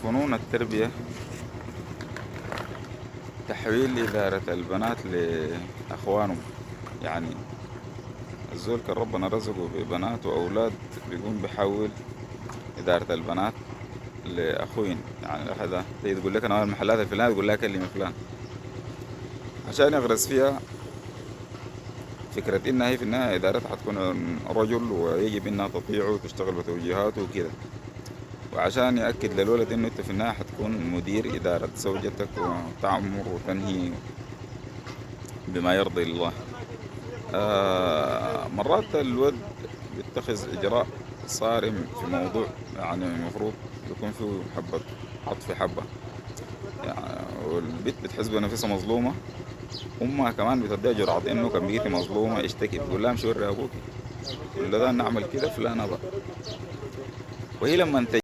فنون التربية، تحويل إدارة البنات لأخوانهم. يعني الزول كان ربنا رزقه ببنات وأولاد، بيقوم بيحول إدارة البنات لأخوين. يعني الأخ ده تيجي تقول لك أنا المحلات الفلانية، تقول لها كلمة فلان، عشان يغرس فيها فكرة إنها هي في النهاية إدارتها حتكون رجل، ويجب إنها تطيعه وتشتغل بتوجيهاته وكده. وعشان يأكد للولد إنه أنت في النهاية حتكون مدير إدارة زوجتك، وتعمر وتنهي بما يرضي الله. مرات الولد بيتخذ إجراء صارم في موضوع يعني المفروض يكون فيه حبة عطف حبة. يعني والبنت بتحس بنفسها مظلومة، أمها كمان بتديها جرعة إنه كان بقيتي مظلومة اشتكي، بتقول لها امشي وري أبوكي، ولا ده نعمل كده فلان أبا. وهي لما